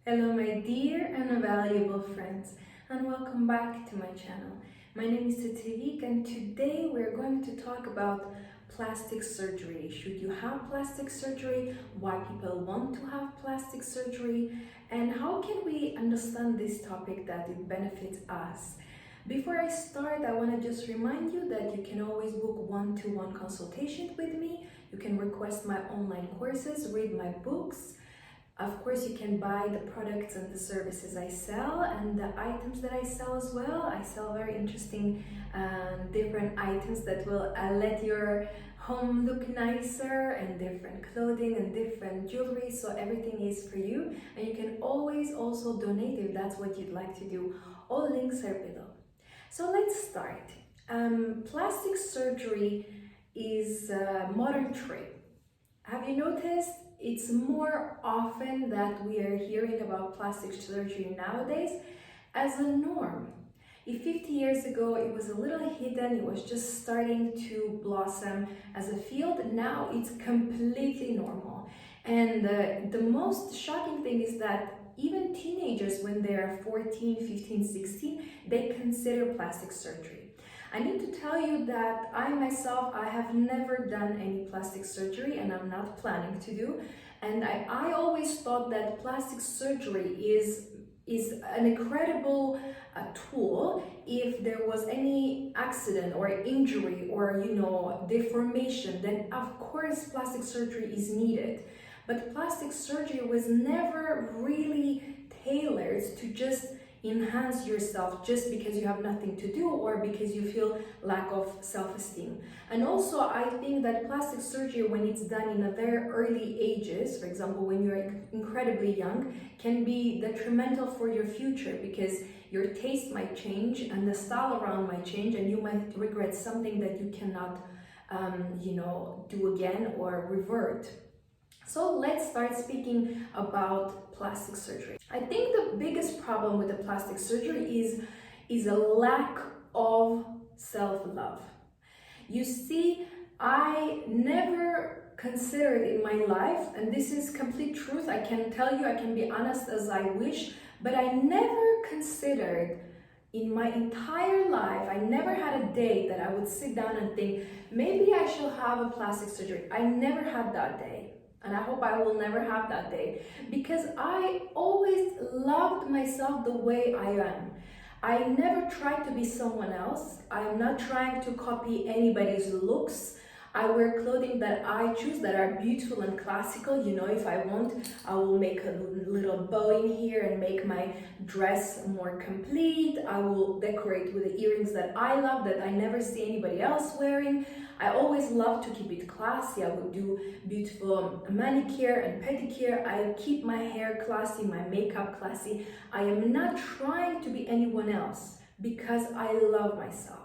Hello my dear and valuable friends, and welcome back to my channel. My name is Titivik, and today we're going to talk about plastic surgery. Should you have plastic surgery? Why people want to have plastic surgery? And how can we understand this topic that it benefits us? Before I start, I want to just remind you that you can always book one-to-one consultation with me. You can request my online courses, read my books. Of course, you can buy the products and the services I sell and the items that I sell as well. I sell very interesting different items that will let your home look nicer, and different clothing and different jewelry, so everything is for you. And you can always also donate if that's what you'd like to do. All links are below. So let's start. Plastic surgery is a modern trend. Have you noticed it's more often that we are hearing about plastic surgery nowadays as a norm? If 50 years ago it was a little hidden, it was just starting to blossom as a field, now it's completely normal. And the most shocking thing is that even teenagers, when they are 14, 15, 16, they consider plastic surgery. I need to tell you that I myself, I have never done any plastic surgery, and I'm not planning to do. And I always thought that plastic surgery is an incredible tool if there was any accident or injury or deformation. Then of course plastic surgery is needed. But plastic surgery was never really tailored to just enhance yourself just because you have nothing to do or because you feel lack of self-esteem. And also I think that plastic surgery, when it's done in a very early ages, for example when you're incredibly young, can be detrimental for your future, because your taste might change and the style around might change, and you might regret something that you cannot do again or revert. So let's start speaking about plastic surgery. I think the biggest problem with the plastic surgery is a lack of self-love. You see, I never considered in my life, and this is complete truth, I can tell you, I can be honest as I wish, but I never considered in my entire life, I never had a day that I would sit down and think, maybe I shall have a plastic surgery. I never had that day. And I hope I will never have that day, because I always loved myself the way I am. I never tried to be someone else. I'm not trying to copy anybody's looks. I wear clothing that I choose, that are beautiful and classical. If I want, I will make a little bow in here and make my dress more complete. I will decorate with the earrings that I love, that I never see anybody else wearing. I always love to keep it classy. I would do beautiful manicure and pedicure. I keep my hair classy, my makeup classy. I am not trying to be anyone else because I love myself.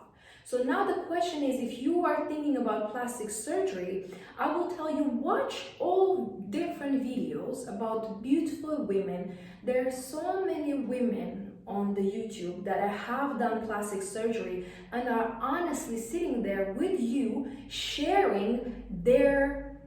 So now the question is, if you are thinking about plastic surgery, I will tell you, watch all different videos about beautiful women. There are so many women on the YouTube that have done plastic surgery and are honestly sitting there with you, sharing their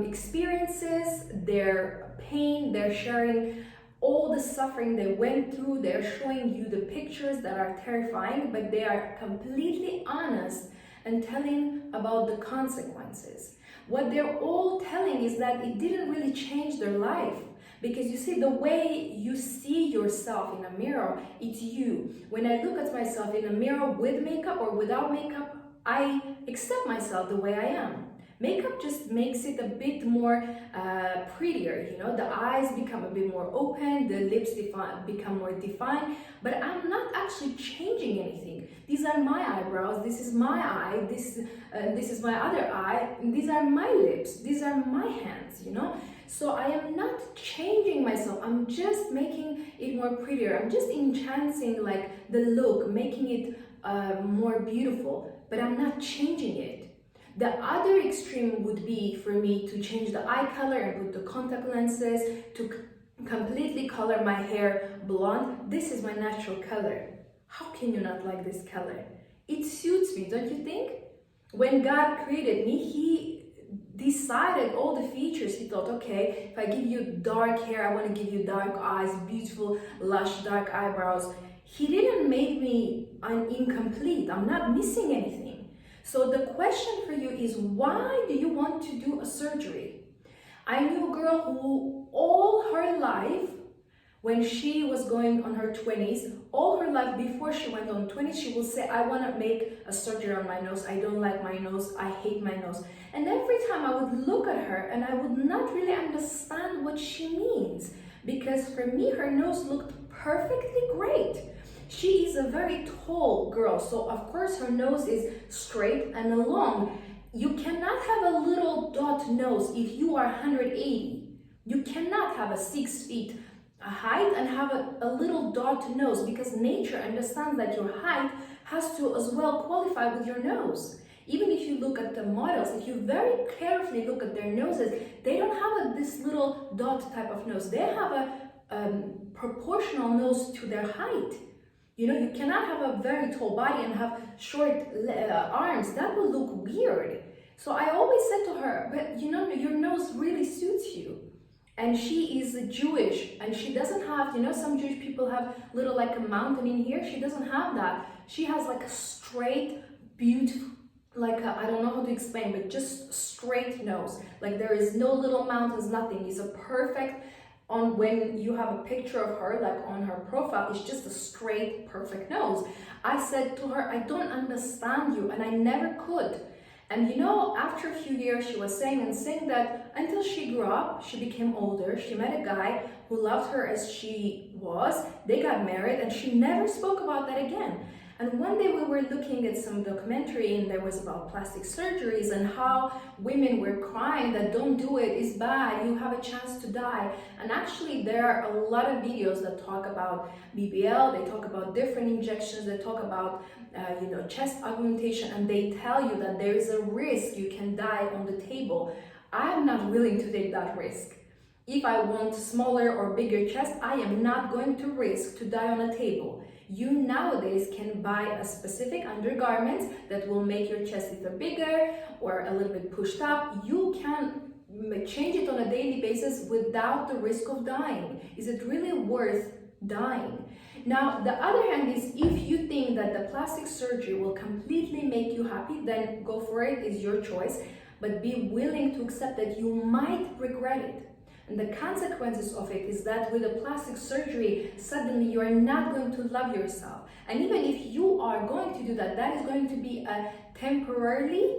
experiences, their pain, they're sharing all the suffering they went through. They're showing you the pictures that are terrifying, but they are completely honest and telling about the consequences. What they're all telling is that it didn't really change their life. Because you see, the way you see yourself in a mirror, it's you. When I look at myself in a mirror with makeup or without makeup, I accept myself the way I am. Makeup just makes it a bit more prettier, the eyes become a bit more open, the lips become more defined, but I'm not actually changing anything. These are my eyebrows, this is my eye, this is my other eye, these are my lips, these are my hands, So I am not changing myself, I'm just making it more prettier, I'm just enhancing like the look, making it more beautiful, but I'm not changing it. The other extreme would be for me to change the eye color and put the contact lenses, to completely color my hair blonde. This is my natural color. How can you not like this color? It suits me, don't you think? When God created me, He decided all the features. He thought, okay, if I give you dark hair, I want to give you dark eyes, beautiful, lush, dark eyebrows. He didn't make me incomplete. I'm not missing anything. So the question for you is, why do you want to do a surgery? I knew a girl who all her life, when she was going on her 20s, all her life before she went on 20s, she will say, I want to make a surgery on my nose. I don't like my nose. I hate my nose. And every time I would look at her and I would not really understand what she means, because for me, her nose looked perfectly great. She is a very tall girl, so of course her nose is straight and long. You cannot have a little dot nose if you are 180. You cannot have a 6 feet height and have a little dot nose, because nature understands that your height has to as well qualify with your nose. Even if you look at the models, if you very carefully look at their noses, they don't have this little dot type of nose. They have a proportional nose to their height. You know, you cannot have a very tall body and have short arms. That will look weird. So I always said to her, but you know, your nose really suits you. And she is Jewish, and she doesn't have, you know, some Jewish people have little like a mountain in here. She doesn't have that. She has like a straight, beautiful, like I don't know how to explain, but just straight nose. Like there is no little mountains, nothing. It's a perfect, on when you have a picture of her, like on her profile, it's just a straight, perfect nose. I said to her, I don't understand you, and I never could. And you know, after a few years, she was saying that until she grew up, she became older, she met a guy who loved her as she was, they got married, and she never spoke about that again. And one day we were looking at some documentary, and there was about plastic surgeries and how women were crying that don't do it, it's bad, you have a chance to die. And actually there are a lot of videos that talk about BBL, they talk about different injections, they talk about chest augmentation, and they tell you that there is a risk you can die on the table. I am not willing to take that risk. If I want smaller or bigger chest, I am not going to risk to die on a table. You nowadays can buy a specific undergarment that will make your chest either bigger or a little bit pushed up. You can change it on a daily basis without the risk of dying. Is it really worth dying? Now, the other hand is, if you think that the plastic surgery will completely make you happy, then go for it, it's your choice. But be willing to accept that you might regret it. And the consequences of it is that with a plastic surgery, suddenly you are not going to love yourself. And even if you are going to do that, that is going to be a temporarily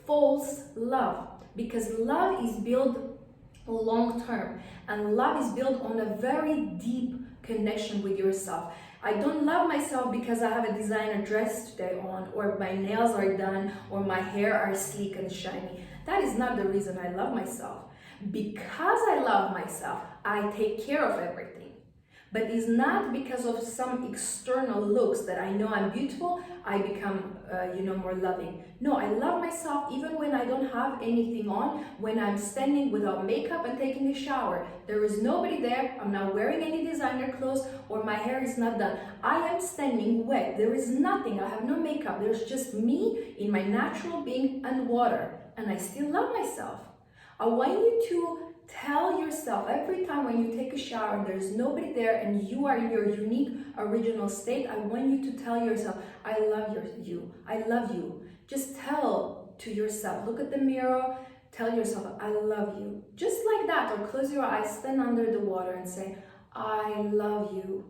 false love. Because love is built long term. And love is built on a very deep connection with yourself. I don't love myself because I have a designer dress today on, or my nails are done, or my hair are sleek and shiny. That is not the reason I love myself. Because I love myself, I take care of everything. But it's not because of some external looks that I know I'm beautiful, I become, more loving. No, I love myself even when I don't have anything on, when I'm standing without makeup and taking a shower. There is nobody there, I'm not wearing any designer clothes, or my hair is not done. I am standing wet, there is nothing, I have no makeup, there's just me in my natural being and water, and I still love myself. I want you to tell yourself every time when you take a shower, there's nobody there and you are in your unique original state, I want you to tell yourself, I love you, I love you. Just tell to yourself, look at the mirror, tell yourself, I love you. Just like that, or close your eyes, stand under the water and say, I love you.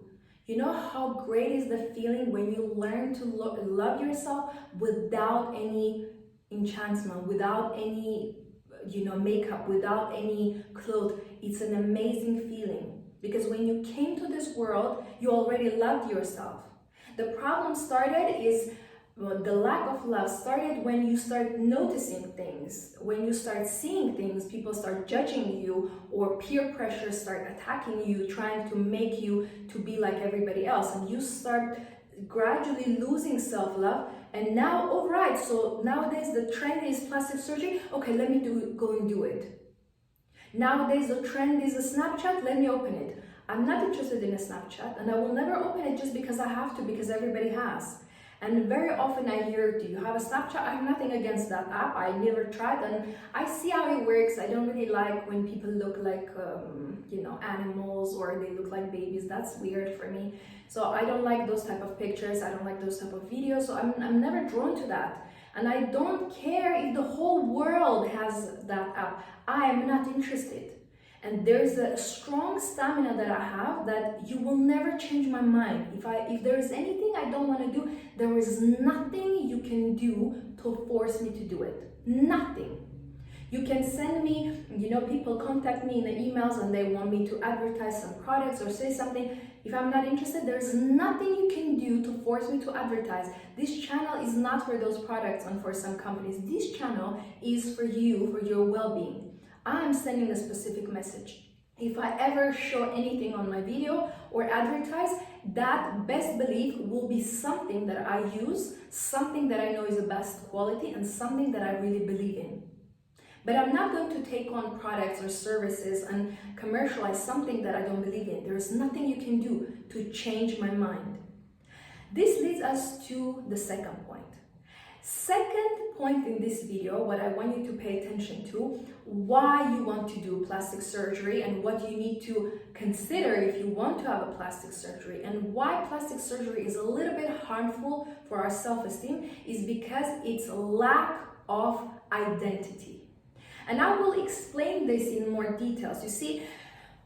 You know how great is the feeling when you learn to love yourself without any enchantment, without any makeup, without any clothes. It's an amazing feeling, because when you came to this world, you already loved yourself. The problem started is, the lack of love started when you start noticing things, when you start seeing things, people start judging you, or peer pressure start attacking you, trying to make you to be like everybody else, and you start gradually losing self-love. And now, all right, so nowadays the trend is plastic surgery. Okay, let me go and do it. Nowadays the trend is a Snapchat. Let me open it. I'm not interested in a Snapchat, and I will never open it just because I have to, because everybody has. And very often I hear, do you have a Snapchat? I have nothing against that app. I never tried, and I see how it works. I don't really like when people look like, animals, or they look like babies. That's weird for me. So I don't like those type of pictures. I don't like those type of videos. So I'm never drawn to that. And I don't care if the whole world has that app. I am not interested. And there's a strong stamina that I have that you will never change my mind. If there is anything I don't want to do, there is nothing you can do to force me to do it. Nothing. You can send me, people contact me in the emails and they want me to advertise some products or say something. If I'm not interested, there's nothing you can do to force me to advertise. This channel is not for those products and for some companies. This channel is for you, for your well-being. I am sending a specific message. If I ever show anything on my video or advertise, that best belief will be something that I use, something that I know is the best quality, and something that I really believe in. But I'm not going to take on products or services and commercialize something that I don't believe in. There is nothing you can do to change my mind. This leads us to the second point. Second point in this video, what I want you to pay attention to, why you want to do plastic surgery and what you need to consider if you want to have a plastic surgery, and why plastic surgery is a little bit harmful for our self-esteem is because it's a lack of identity. And I will explain this in more details. You see,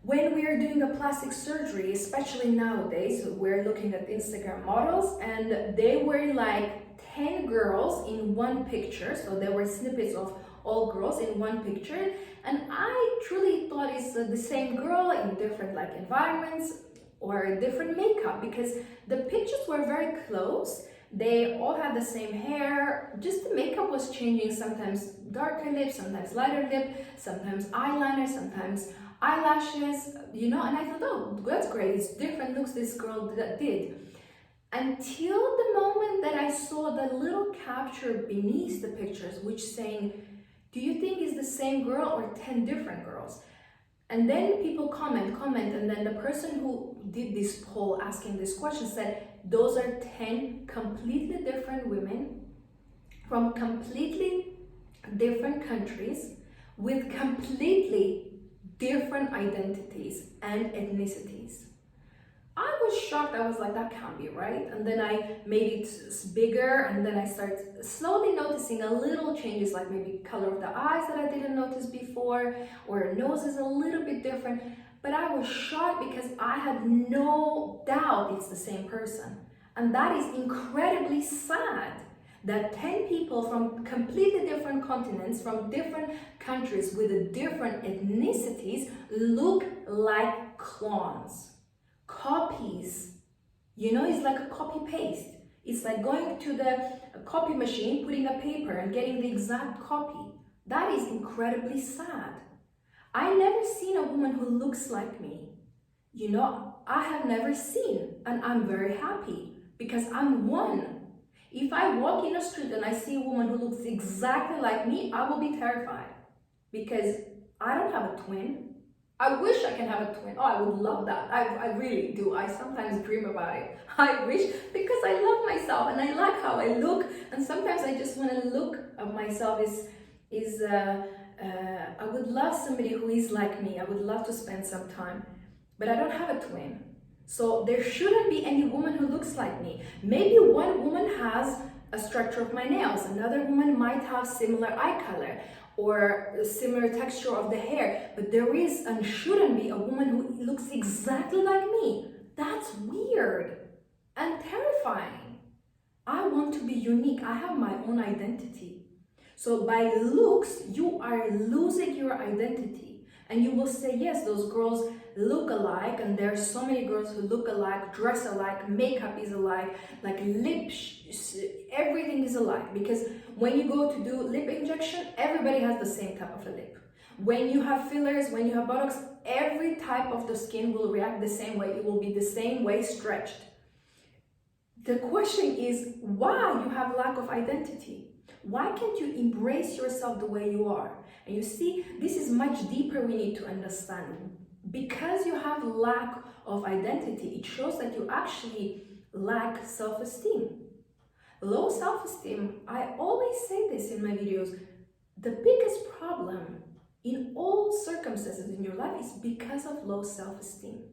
when we are doing a plastic surgery, especially nowadays, we're looking at Instagram models and they were like 10 girls in one picture. So there were snippets of all girls in one picture. And I truly thought it's the same girl in different environments or different makeup, because the pictures were very close. They all had the same hair, just the makeup was changing, sometimes darker lips, sometimes lighter lip, sometimes eyeliner, sometimes eyelashes, and I thought, oh, that's great, it's different looks this girl did. Until the moment that I saw the little capture beneath the pictures, which saying, do you think it's the same girl or 10 different girls? And then people comment, and then the person who did this poll asking this question said, those are 10 completely different women from completely different countries with completely different identities and ethnicities. I was shocked. I was like, that can't be right. And then I made it bigger, and then I started slowly noticing a little changes, like maybe color of the eyes that I didn't notice before, or nose is a little bit different. But I was shocked because I had no doubt it's the same person. And that is incredibly sad that 10 people from completely different continents, from different countries with different ethnicities look like clones. Copies, it's like a copy paste. It's like going to the copy machine, putting a paper and getting the exact copy. That is incredibly sad. I never seen a woman who looks like me. I have never seen, and I'm very happy because I'm one. If I walk in a street and I see a woman who looks exactly like me, I will be terrified because I don't have a twin. I wish I can have a twin. Oh, I would love that. I really do. I sometimes dream about it. I wish, because I love myself and I like how I look. And sometimes I just want to look at myself I would love somebody who is like me. I would love to spend some time, but I don't have a twin. So there shouldn't be any woman who looks like me. Maybe one woman has a structure of my nails. Another woman might have similar eye color or a similar texture of the hair, but there is and shouldn't be a woman who looks exactly like me. That's weird and terrifying. I want to be unique. I have my own identity. So by looks, you are losing your identity. And you will say, yes, those girls look alike, and there are so many girls who look alike, dress alike, makeup is alike, like lips, everything is alike. Because when you go to do lip injection, everybody has the same type of a lip. When you have fillers, when you have Botox, every type of the skin will react the same way. It will be the same way stretched. The question is why you have lack of identity. Why can't you embrace yourself the way you are? And you see, this is much deeper we need to understand. Because you have lack of identity, it shows that you actually lack self-esteem. Low self-esteem, I always say this in my videos, the biggest problem in all circumstances in your life is because of low self-esteem.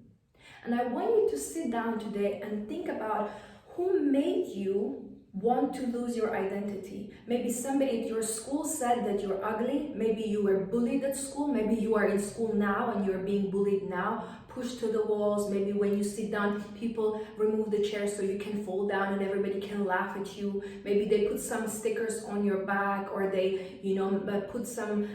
And I want you to sit down today and think about who made you want to lose your identity. Maybe somebody at your school said that you're ugly. Maybe you were bullied at school. Maybe you are in school now and you're being bullied now, pushed to the walls. Maybe when you sit down, people remove the chair so you can fall down and everybody can laugh at you. Maybe they put some stickers on your back, or they, put some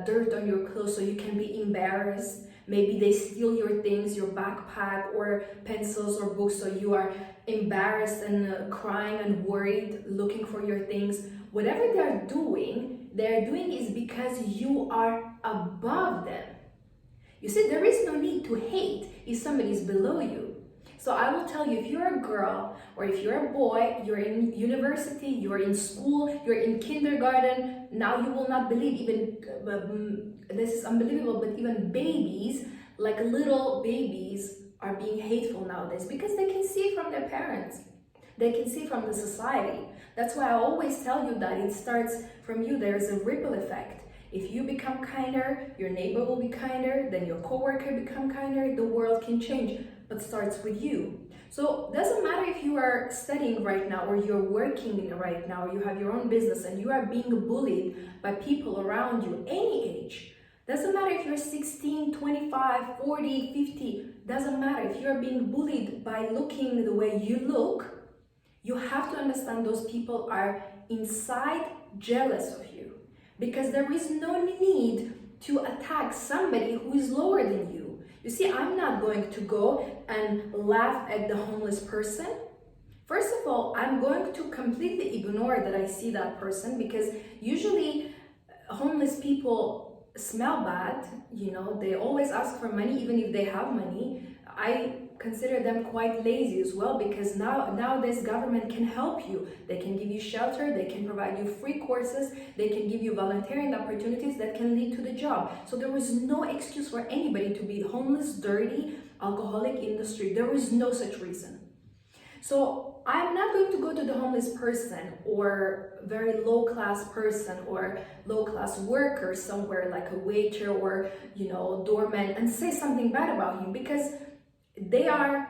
dirt on your clothes so you can be embarrassed. Maybe they steal your things, your backpack or pencils or books, so you are embarrassed and crying and worried, looking for your things. Whatever they're doing is because you are above them. You see, there is no need to hate if somebody is below you. So I will tell you, if you're a girl or if you're a boy, you're in university, you're in school, you're in kindergarten, now you will not believe, even this is unbelievable, but even babies, like little babies, are being hateful nowadays because they can see from their parents. They can see from the society. That's why I always tell you that it starts from you. There's a ripple effect. If you become kinder, your neighbor will be kinder, then your coworker become kinder, the world can change, but starts with you. So it doesn't matter if you are studying right now or you're working right now or you have your own business and you are being bullied by people around you, any age. Doesn't matter if you're 16, 25, 40, 50, doesn't matter. If you're being bullied by looking the way you look, you have to understand those people are inside jealous of you. Because there is no need to attack somebody who is lower than you. You see, I'm not going to go and laugh at the homeless person. First of all, I'm going to completely ignore that I see that person, because usually homeless people smell bad. They always ask for money even if they have money. I consider them quite lazy as well, because nowadays government can help you. They can give you shelter, they can provide you free courses, they can give you volunteering opportunities that can lead to the job. So there is no excuse for anybody to be homeless, dirty, alcoholic in the street. There is no such reason. So I'm not going to go to the homeless person or very low class person or low class worker somewhere like a waiter or doorman and say something bad about him, because they are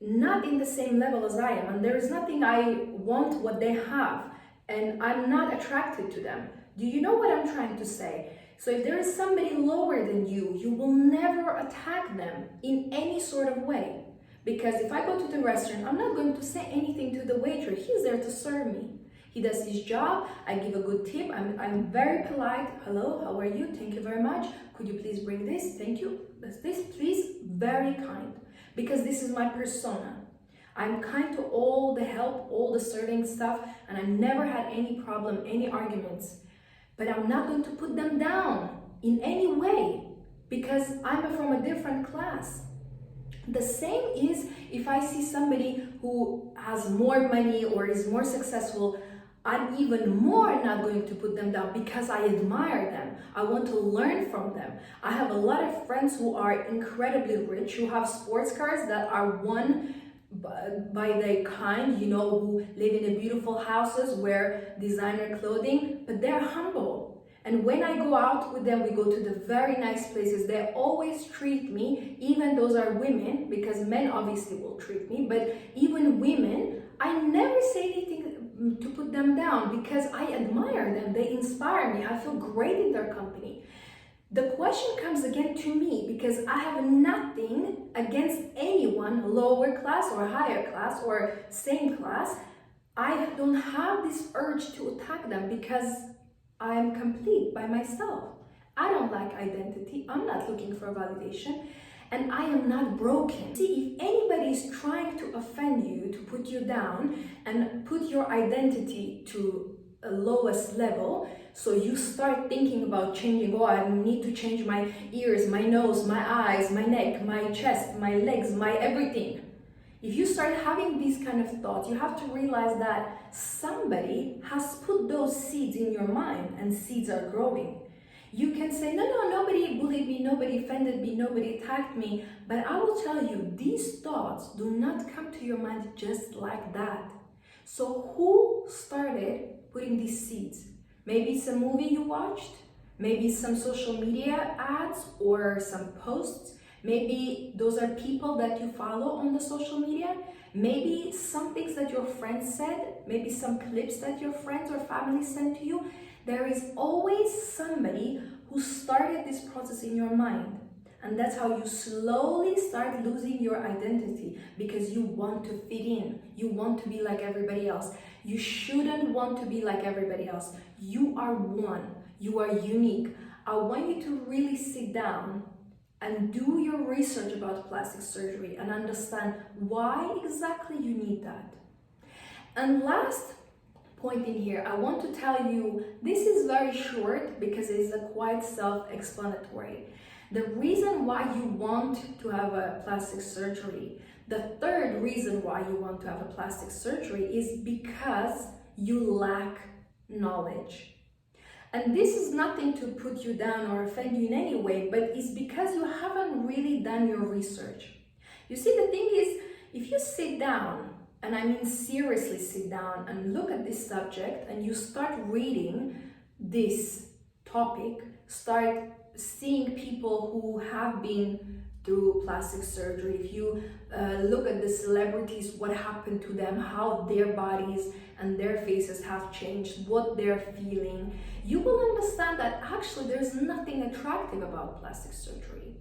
not in the same level as I am, and there is nothing I want what they have, and I'm not attracted to them. Do you know what I'm trying to say? So if there is somebody lower than you, you will never attack them in any sort of way. Because if I go to the restaurant, I'm not going to say anything to the waiter. He's there to serve me. He does his job. I give a good tip. I'm very polite. Hello, how are you? Thank you very much. Could you please bring this? Thank you. This, please. Very kind. Because this is my persona. I'm kind to all the help, all the serving stuff, and I never had any problem, any arguments. But I'm not going to put them down in any way, because I'm from a different class. The same is if I see somebody who has more money or is more successful, I'm even more not going to put them down, because I admire them. I want to learn from them. I have a lot of friends who are incredibly rich, who have sports cars that are won by the kind, who live in beautiful houses, wear designer clothing, but they're humble. And when I go out with them, we go to the very nice places. They always treat me, even those are women, because men obviously will treat me, but even women, I never say anything to put them down, because I admire them. They inspire me. I feel great in their company. The question comes again to me, because I have nothing against anyone, lower class or higher class or same class. I don't have this urge to attack them, because I am complete by myself. I don't lack identity. I'm not looking for validation, and I am not broken. See, if anybody is trying to offend you, to put you down and put your identity to a lowest level, so you start thinking about changing, oh, I need to change my ears, my nose, my eyes, my neck, my chest, my legs, my everything. If you start having these kind of thoughts, you have to realize that somebody has put those seeds in your mind, and seeds are growing. You can say, no, nobody bullied me, nobody offended me, nobody attacked me. But I will tell you, these thoughts do not come to your mind just like that. So who started putting these seeds? Maybe it's a movie you watched, maybe some social media ads or some posts. Maybe those are people that you follow on the social media. Maybe some things that your friends said, maybe some clips that your friends or family sent to you. There is always somebody who started this process in your mind. And that's how you slowly start losing your identity, because you want to fit in. You want to be like everybody else. You shouldn't want to be like everybody else. You are one. You are unique. I want you to really sit down and do your research about plastic surgery and understand why exactly you need that. And last point in here, I want to tell you, this is very short because it is quite self-explanatory. The reason why you want to have a plastic surgery, the third reason why you want to have a plastic surgery, is because you lack knowledge. And this is nothing to put you down or offend you in any way, but it's because you haven't really done your research. You see, the thing is, if you sit down, and I mean seriously sit down and look at this subject, and you start reading this topic, start seeing people who have been through plastic surgery, if you look at the celebrities, what happened to them, how their bodies and their faces have changed, what they're feeling, you will understand that actually there's nothing attractive about plastic surgery.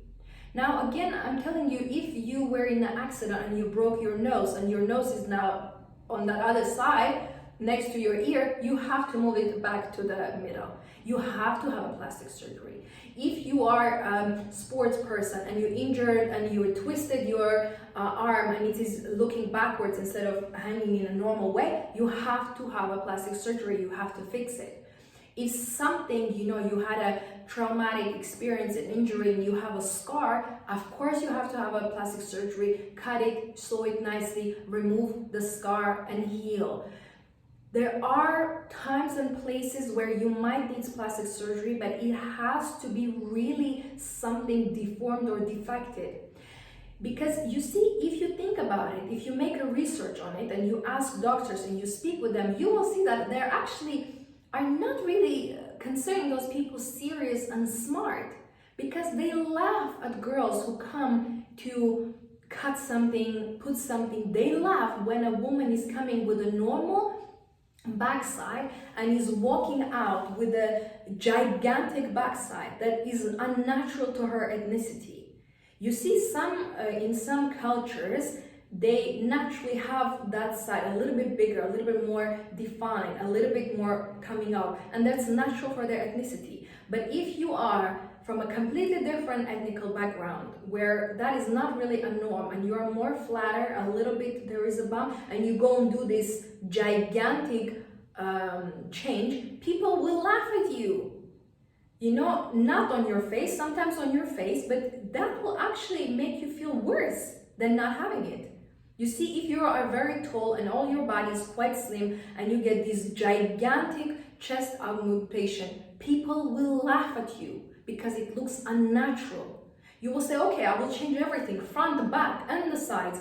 Now, again, I'm telling you, if you were in an accident and you broke your nose and your nose is now on that other side next to your ear, you have to move it back to the middle. You have to have a plastic surgery. If you are a sports person and you're injured and you twisted your arm and it is looking backwards instead of hanging in a normal way, you have to have a plastic surgery. You have to fix it. If something, you had a traumatic experience, an injury, and you have a scar, of course you have to have a plastic surgery, cut it, sew it nicely, remove the scar and heal. There are times and places where you might need plastic surgery, but it has to be really something deformed or defected. Because you see, if you think about it, if you make a research on it and you ask doctors and you speak with them, you will see that they're actually are not really considering those people serious and smart, because they laugh at girls who come to cut something, put something. They laugh when a woman is coming with a normal backside and is walking out with a gigantic backside that is unnatural to her ethnicity. You see, in some cultures, they naturally have that side a little bit bigger, a little bit more defined, a little bit more coming out, and that's natural for their ethnicity. But if you are from a completely different ethnical background where that is not really a norm and you are more flatter, a little bit there is a bump, and you go and do this gigantic change, people will laugh at you. Not on your face, sometimes on your face, but that will actually make you feel worse than not having it. You see, if you are very tall and all your body is quite slim and you get this gigantic chest augmentation, people will laugh at you because it looks unnatural. You will say, okay, I will change everything, front, the back, and the sides.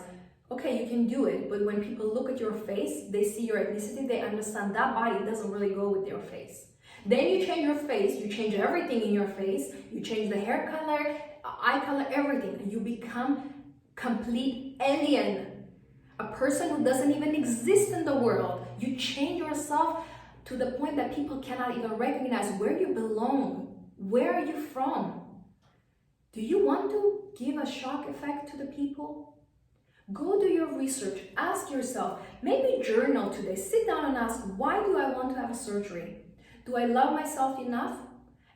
Okay, you can do it, but when people look at your face, they see your ethnicity, they understand that body doesn't really go with your face. Then you change your face, you change everything in your face, you change the hair color, eye color, everything, and you become complete alien. A person who doesn't even exist in the world. You change yourself to the point that people cannot even recognize where you belong. Where are you from? Do you want to give a shock effect to the people? Go do your research. Ask yourself, maybe journal today. Sit down and ask, why do I want to have a surgery? Do I love myself enough?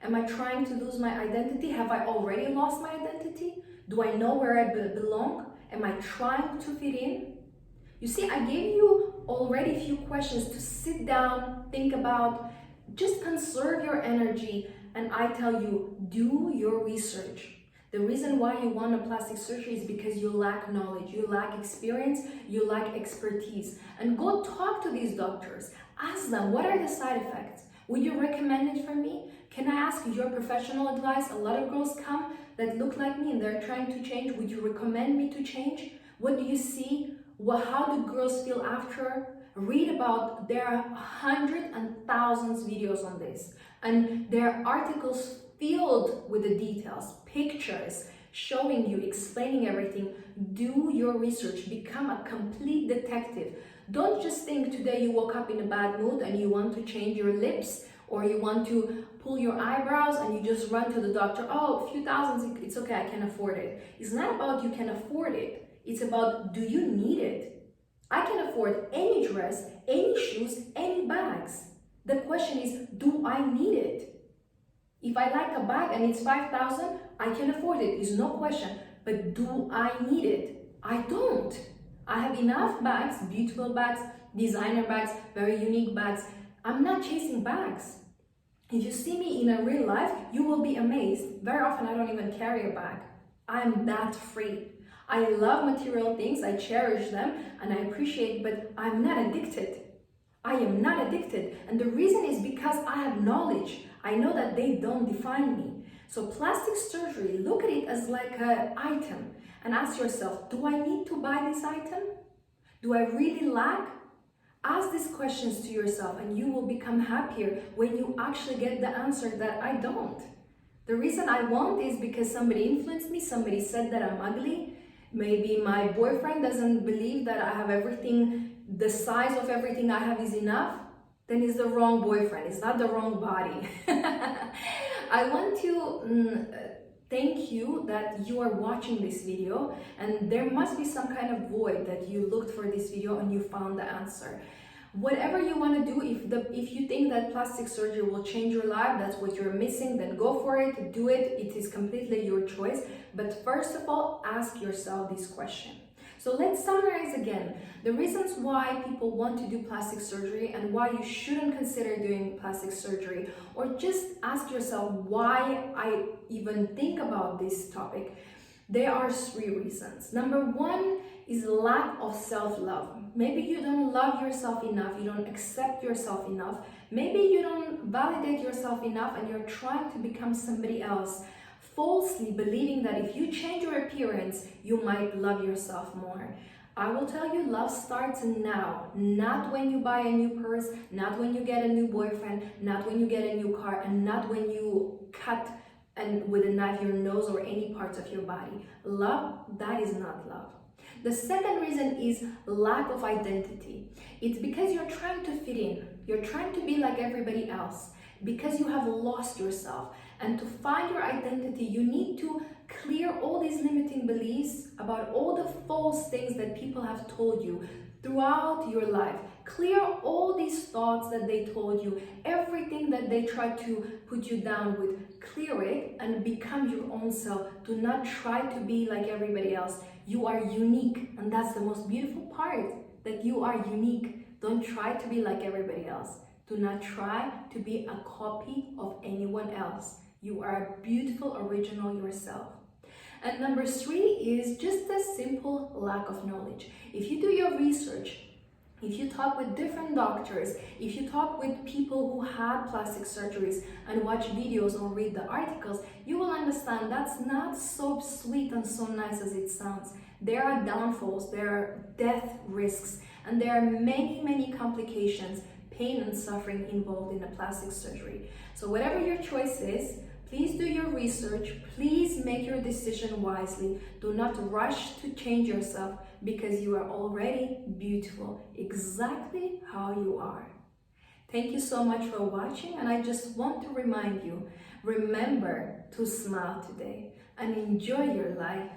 Am I trying to lose my identity? Have I already lost my identity? Do I know where I belong? Am I trying to fit in? You see, I gave you already a few questions to sit down, think about, just conserve your energy, and I tell you, do your research. The reason why you want a plastic surgery is because you lack knowledge, you lack experience, you lack expertise. And go talk to these doctors. Ask them, what are the side effects? Would you recommend it for me? Can I ask your professional advice? A lot of girls come that look like me and they're trying to change. Would you recommend me to change? What do you see? How do girls feel after? read about, there are hundreds and thousands videos on this, and there are articles filled with the details, pictures, showing you, explaining everything. Do your research, become a complete detective. Don't just think today you woke up in a bad mood and you want to change your lips, or you want to pull your eyebrows and you just run to the doctor. Oh, a few thousands, it's okay, I can afford it. It's not about you can afford it. It's about, do you need it? I can afford any dress, any shoes, any bags. The question is, do I need it? If I like a bag and it's 5,000, I can afford it, is no question. But do I need it? I don't. I have enough bags, beautiful bags, designer bags, very unique bags. I'm not chasing bags. If you see me in a real life, you will be amazed. Very often I don't even carry a bag. I'm that free. I love material things, I cherish them, and I appreciate, but I'm not addicted. I am not addicted. And the reason is because I have knowledge. I know that they don't define me. So plastic surgery, look at it as like an item and ask yourself, do I need to buy this item? Do I really lack? Ask these questions to yourself and you will become happier when you actually get the answer that I don't. The reason I won't is because somebody influenced me, somebody said that I'm ugly. Maybe my boyfriend doesn't believe that I have everything, the size of everything I have is enough. Then it's the wrong boyfriend, it's not the wrong body. I want to thank you that you are watching this video, and there must be some kind of void that you looked for this video and you found the answer. Whatever you want to do, if you think that plastic surgery will change your life, that's what you're missing, then go for it, do it. It is completely your choice. But first of all, ask yourself this question. So let's summarize again the reasons why people want to do plastic surgery and why you shouldn't consider doing plastic surgery, or just ask yourself why I even think about this topic. There are 3 reasons. Number 1 is lack of self-love. Maybe you don't love yourself enough, you don't accept yourself enough, maybe you don't validate yourself enough and you're trying to become somebody else, falsely believing that if you change your appearance, you might love yourself more. I will tell you, love starts now, not when you buy a new purse, not when you get a new boyfriend, not when you get a new car, and not when you cut and with a knife your nose or any parts of your body. Love, that is not love. The second reason is lack of identity. It's because you're trying to fit in. You're trying to be like everybody else because you have lost yourself. And to find your identity, you need to clear all these limiting beliefs about all the false things that people have told you throughout your life. Clear all these thoughts that they told you, everything that they tried to put you down with. Clear it and become your own self. Do not try to be like everybody else. You are unique, and that's the most beautiful part, that you are unique. Don't try to be like everybody else. Do not try to be a copy of anyone else. You are a beautiful original yourself. And number 3 is just a simple lack of knowledge. If you do your research, if you talk with different doctors, if you talk with people who had plastic surgeries and watch videos or read the articles, you will understand that's not so sweet and so nice as it sounds. There are downfalls, there are death risks, and there are many, many complications, pain and suffering involved in a plastic surgery. So whatever your choice is, please do your research. Please make your decision wisely. Do not rush to change yourself because you are already beautiful, exactly how you are. Thank you so much for watching, and I just want to remind you, remember to smile today and enjoy your life.